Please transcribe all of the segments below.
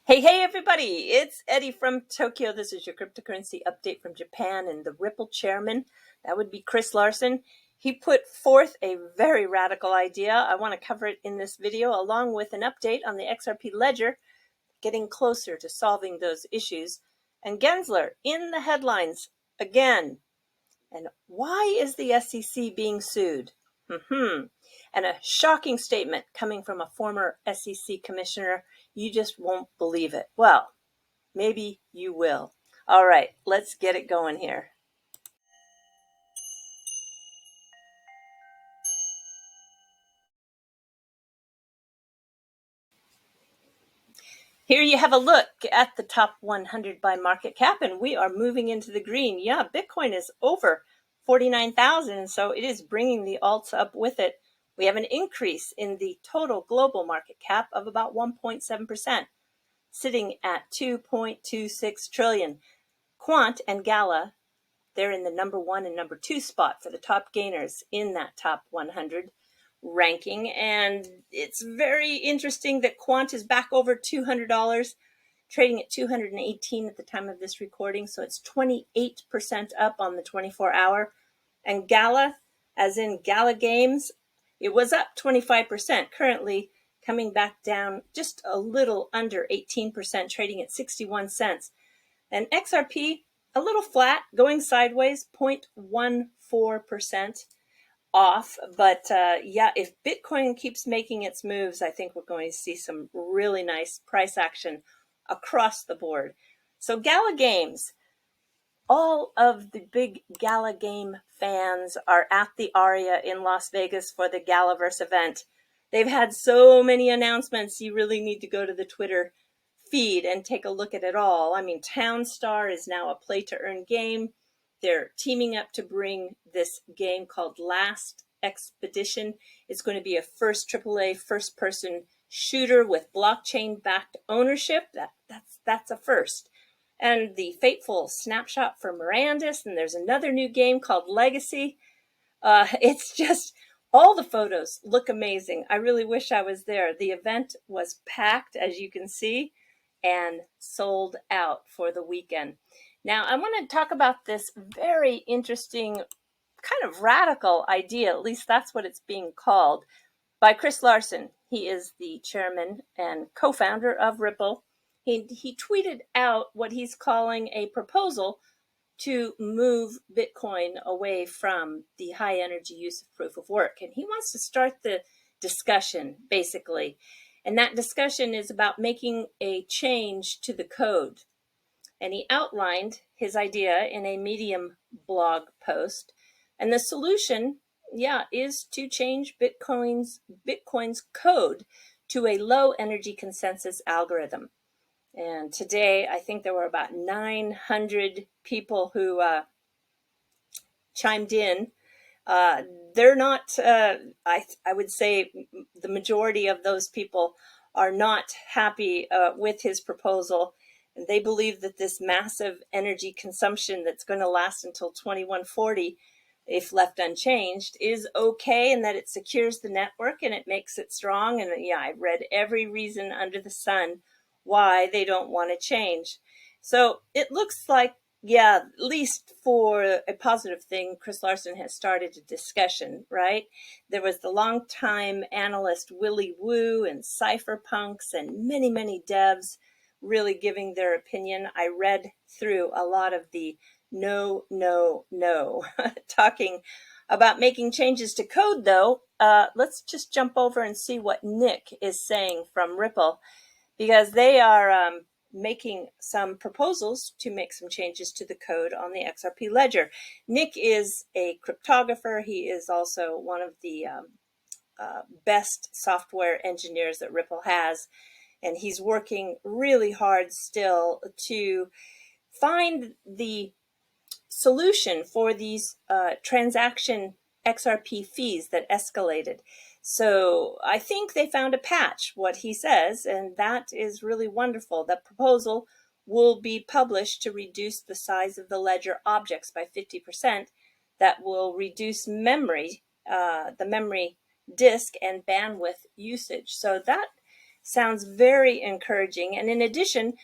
Hey everybody, it's Eddie from Tokyo. This is your cryptocurrency update from Japan, and the Ripple chairman, that would be Chris Larsen. He put forth a very radical idea. I want to cover it in this video along with an update on the XRP ledger, getting closer to solving those issues. And Gensler in the headlines again. And why is the SEC being sued? And a shocking statement coming from a former SEC commissioner. You just won't believe it. Well, maybe you will. All right, let's get it going here. Here you have a look at the top 100 by market cap, and we are moving into the green. Yeah, Bitcoin is over 49,000, so it is bringing the alts up with it. We have an increase in the total global market cap of about 1.7%, sitting at 2.26 trillion. Quant and Gala, they're in the number 1 and number 2 spot for the top gainers in that top 100 ranking. And it's very interesting that Quant is back over $200, trading at 218 at the time of this recording. So it's 28% up on the 24-hour. And Gala, as in Gala Games, it was up 25%, currently coming back down just a little under 18%, trading at 61 cents. And XRP, a little flat, going sideways, 0.14% off. But yeah, if Bitcoin keeps making its moves, I think we're going to see some really nice price action across the board. So Gala Games, all of the big Gala Game fans are at the Aria in Las Vegas for the Galaverse event. They've had so many announcements. You really need to go to the Twitter feed and take a look at it all. I mean, Townstar is now a play to earn game. They're teaming up to bring this game called Last Expedition. It's going to be a first AAA first person shooter with blockchain backed ownership. That's a first. And the fateful snapshot for Mirandus, and there's another new game called Legacy. It's just, all the photos look amazing. I really wish I was there. The event was packed, as you can see, and sold out for the weekend. Now, I want to talk about this very interesting, kind of radical idea, at least that's what it's being called, by Chris Larsen. He is the chairman and co-founder of Ripple. He tweeted out what he's calling a proposal to move Bitcoin away from the high energy use of proof of work. And he wants to start the discussion, basically. And that discussion is about making a change to the code. And he outlined his idea in a Medium blog post. And the solution, is to change Bitcoin's code to a low energy consensus algorithm. And today, I think there were about 900 people who chimed in. They're not, I would say the majority of those people are not happy with his proposal. And they believe that this massive energy consumption that's going to last until 2140, if left unchanged, is okay, and that it secures the network and it makes it strong. And I read every reason under the sun why they don't want to change. So it looks like, at least for a positive thing, Chris Larsen has started a discussion, right? There was the longtime analyst Willy Woo and cypherpunks and many, many devs really giving their opinion. I read through a lot of the no, talking about making changes to code, though. Let's just jump over and see what Nick is saying from Ripple, because they are making some proposals to make some changes to the code on the XRP ledger. Nick is a cryptographer. He is also one of the best software engineers that Ripple has, and he's working really hard still to find the solution for these transaction XRP fees that escalated. So I think they found a patch, what he says, and that is really wonderful. The proposal will be published to reduce the size of the ledger objects by 50%. That will reduce memory, the memory disk and bandwidth usage. So that sounds very encouraging. And in addition,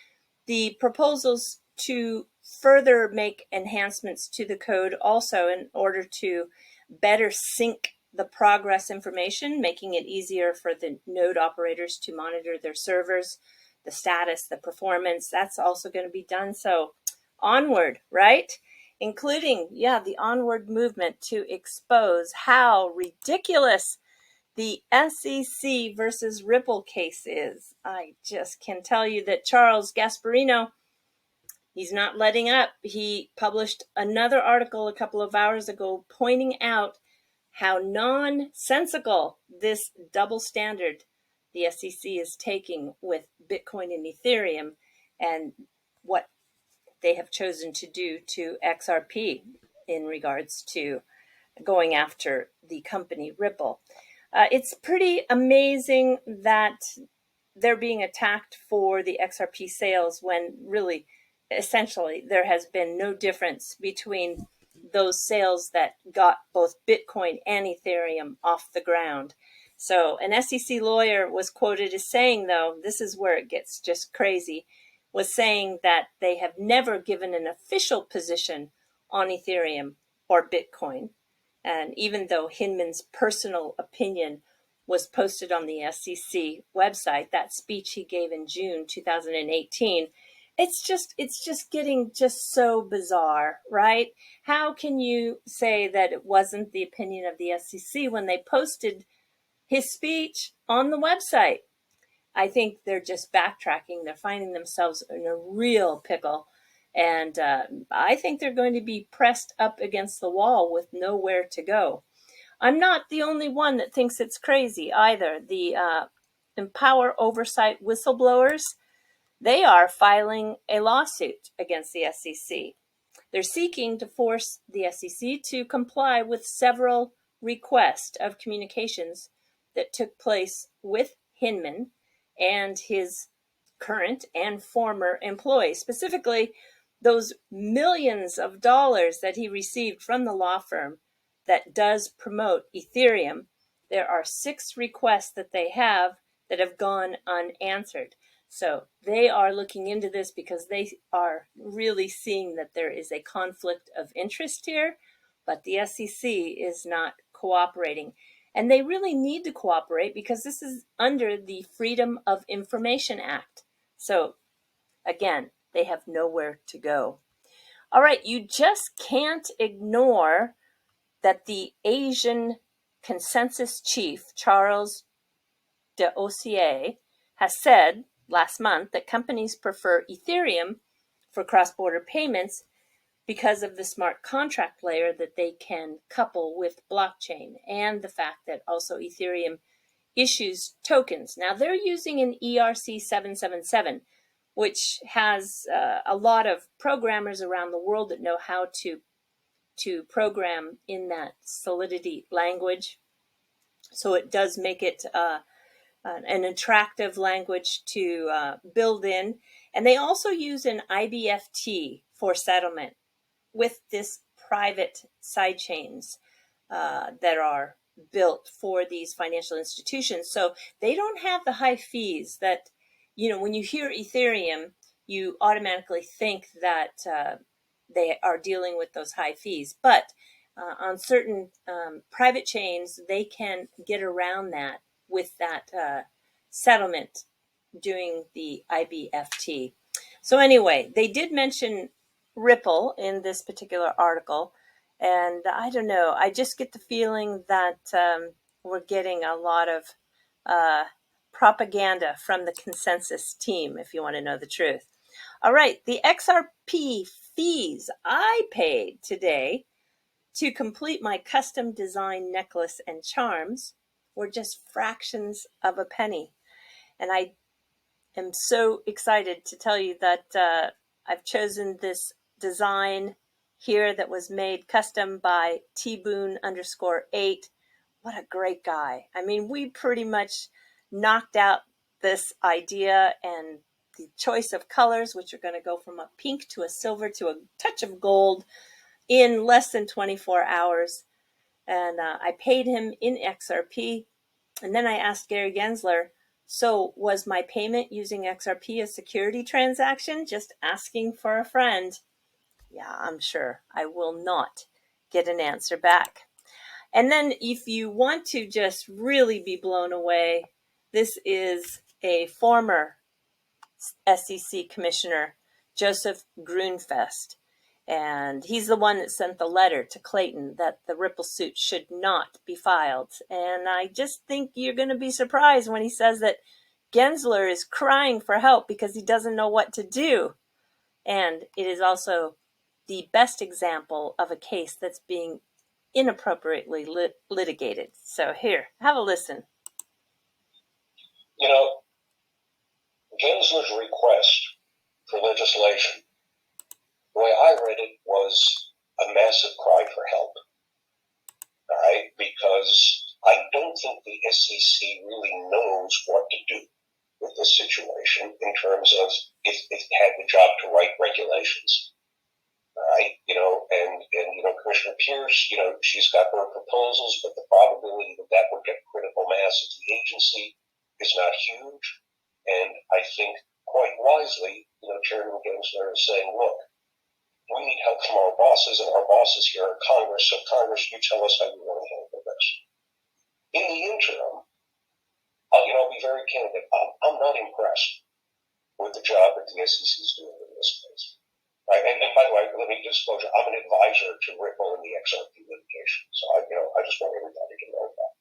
the proposals to further make enhancements to the code also in order to better sync the progress information, making it easier for the node operators to monitor their servers, the status, the performance, that's also going to be done. So onward, right? Including, the onward movement to expose how ridiculous the SEC versus Ripple case is. I just can tell you that Charles Gasparino, he's not letting up. He published another article a couple of hours ago pointing out how nonsensical this double standard the SEC is taking with Bitcoin and Ethereum and what they have chosen to do to XRP in regards to going after the company Ripple. It's pretty amazing that they're being attacked for the XRP sales when really, essentially, there has been no difference between those sales that got both Bitcoin and Ethereum off the ground. So an SEC lawyer was quoted as saying, though, this is where it gets just crazy, was saying that they have never given an official position on Ethereum or Bitcoin. And even though Hinman's personal opinion was posted on the SEC website, that speech he gave in June 2018, it's just getting just so bizarre, right? How can you say that it wasn't the opinion of the SEC when they posted his speech on the website? I think they're just backtracking. They're finding themselves in a real pickle. And I think they're going to be pressed up against the wall with nowhere to go. I'm not the only one that thinks it's crazy either. The Empower Oversight whistleblowers, they are filing a lawsuit against the SEC. They're seeking to force the SEC to comply with several requests of communications that took place with Hinman and his current and former employees, specifically those millions of dollars that he received from the law firm that does promote Ethereum. There are 6 requests that they have that have gone unanswered. So they are looking into this because they are really seeing that there is a conflict of interest here, but the SEC is not cooperating. And they really need to cooperate because this is under the Freedom of Information Act. So again, they have nowhere to go. All right, you just can't ignore that the Asian consensus chief, Charles Dossier, has said last month that companies prefer Ethereum for cross-border payments because of the smart contract layer that they can couple with blockchain and the fact that also Ethereum issues tokens. Now they're using an ERC 777, which has a lot of programmers around the world that know how to program in that Solidity language. So it does make it an attractive language to build in. And they also use an IBFT for settlement with this private sidechains that are built for these financial institutions. So they don't have the high fees that, when you hear Ethereum, you automatically think that they are dealing with those high fees. But on certain private chains, they can get around that with that settlement doing the IBFT. So anyway, they did mention Ripple in this particular article. And I don't know, I just get the feeling that we're getting a lot of propaganda from the consensus team, if you want to know the truth. All right, the XRP fees I paid today to complete my custom design necklace and charms were just fractions of a penny. And I am so excited to tell you that I've chosen this design here that was made custom by tboon_8. What a great guy. I mean, we pretty much knocked out this idea and the choice of colors, which are going to go from a pink to a silver to a touch of gold in less than 24 hours. And I paid him in XRP. And then I asked Gary Gensler, So was my payment using XRP a security transaction? Just asking for a friend. Yeah, I'm sure I will not get an answer back. And then if you want to just really be blown away, this is a former SEC Commissioner, Joseph Grunfest. And he's the one that sent the letter to Clayton that the Ripple suit should not be filed. And I just think you're going to be surprised when he says that Gensler is crying for help because he doesn't know what to do. And it is also the best example of a case that's being inappropriately litigated. So here, have a listen. You know, Gensler's request for legislation, the way I read it, was a massive cry for help. All right? Because I don't think the SEC really knows what to do with this situation in terms of if it had the job to write regulations. All right? And Commissioner Pierce, she's got her proposals, but the probability that would get critical mass at the agency is not huge. And I think quite wisely, Chairman Gensler is saying, look, we need help from our bosses, and our bosses here are Congress, so Congress, you tell us how you want to handle this. In the interim, I'll be very candid. I'm not impressed with the job that the SEC is doing in this case. Right? And by the way, let me disclose, I'm an advisor to Ripple in the XRP litigation. So I just want everybody to know that.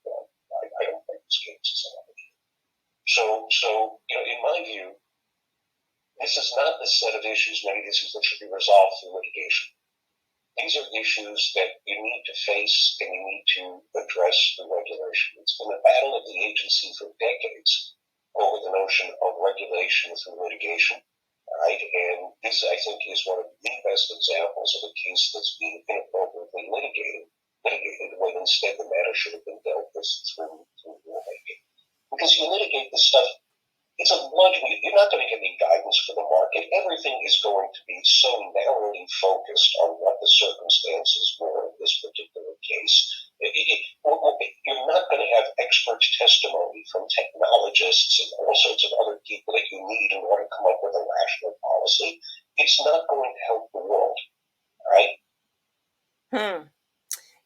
I don't think this case is a So, in my view, this is not the set of issues, many issues that should be resolved through litigation. These are issues that you need to face and you need to address through regulation. It's been a battle of the agency for decades over the notion of regulation through litigation. Right? And this, I think, is one of the best examples of a case that's being inappropriately litigated when instead the matter should have been dealt with through rulemaking. Because you litigate this stuff, it's a bludgeon. You're not going to get any guidance for the market. Everything is going to be so narrowly focused on what the circumstances were in this particular case. You're not going to have expert testimony from technologists and all sorts of other people that you need in order to come up with a rational policy. It's not going to help the world, right?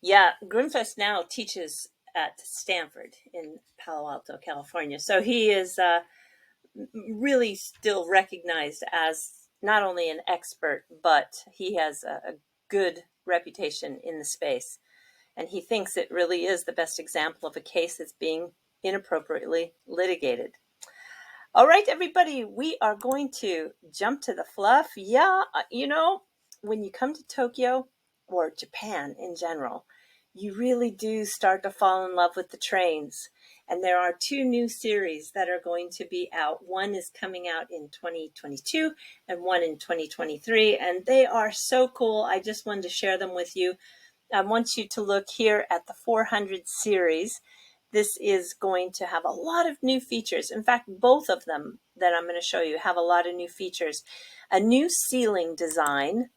Yeah, Grunfest now teaches at Stanford in Palo Alto, California. So he is really still recognized as not only an expert, but he has a good reputation in the space. And he thinks it really is the best example of a case that's being inappropriately litigated. All right, everybody, we are going to jump to the fluff. Yeah, when you come to Tokyo or Japan in general, you really do start to fall in love with the trains. And there are 2 new series that are going to be out. One is coming out in 2022 and one in 2023. And they are so cool. I just wanted to share them with you. I want you to look here at the 400 series. This is going to have a lot of new features. In fact, both of them that I'm going to show you have a lot of new features. A new ceiling design,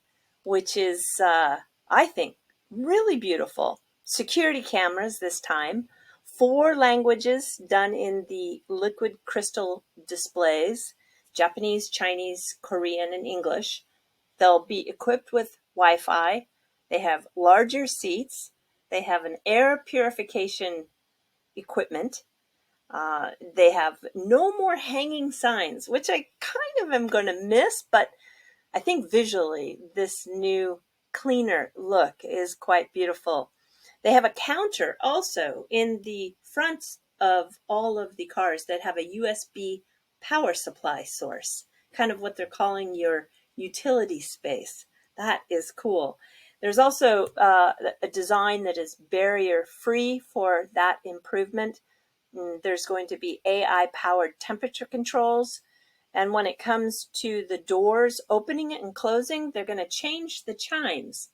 which is, I think, really beautiful. Security cameras this time. 4 languages done in the liquid crystal displays. Japanese, Chinese, Korean, and English. They'll be equipped with Wi-Fi. They have larger seats. They have an air purification equipment. They have no more hanging signs, which I kind of am going to miss, but I think visually this new cleaner look is quite beautiful. They have a counter also in the front of all of the cars that have a USB power supply source, kind of what they're calling your utility space. That is cool. There's also a design that is barrier-free for that improvement. There's going to be AI-powered temperature controls. And when it comes to the doors opening and closing, they're going to change the chimes.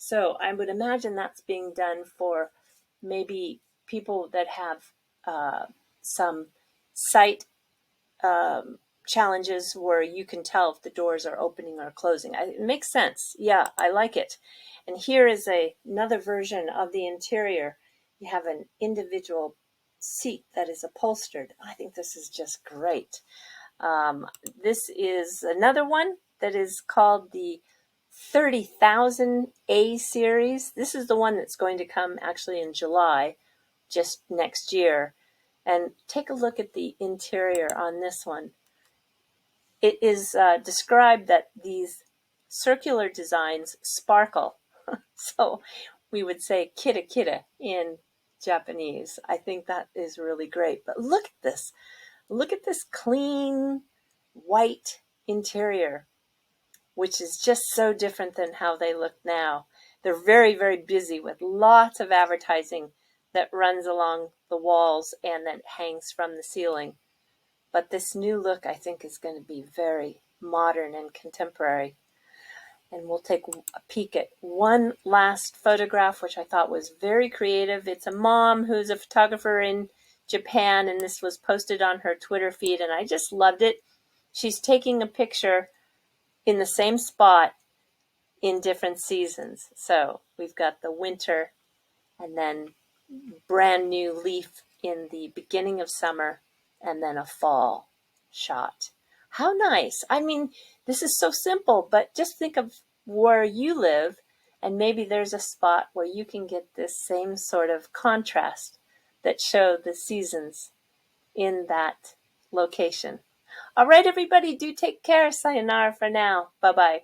So I would imagine that's being done for maybe people that have some sight challenges where you can tell if the doors are opening or closing. It makes sense. Yeah, I like it. And here is another version of the interior. You have an individual seat that is upholstered. I think this is just great. This is another one that is called the 30,000 A series. This is the one that's going to come actually in July, just next year. And take a look at the interior on this one. It is described that these circular designs sparkle. So we would say kita kita in Japanese. I think that is really great. But look at this. Look at this clean white interior, which is just so different than how they look now. They're very, very busy with lots of advertising that runs along the walls and then hangs from the ceiling. But this new look, I think, is going to be very modern and contemporary. And we'll take a peek at one last photograph, which I thought was very creative. It's a mom who's a photographer in Japan, and this was posted on her Twitter feed, and I just loved it. She's taking a picture in the same spot in different seasons. So we've got the winter and then brand new leaf in the beginning of summer and then a fall shot. How nice. I mean, this is so simple, but just think of where you live and maybe there's a spot where you can get this same sort of contrast that show the seasons in that location. All right, everybody, do take care. Sayonara for now. Bye-bye.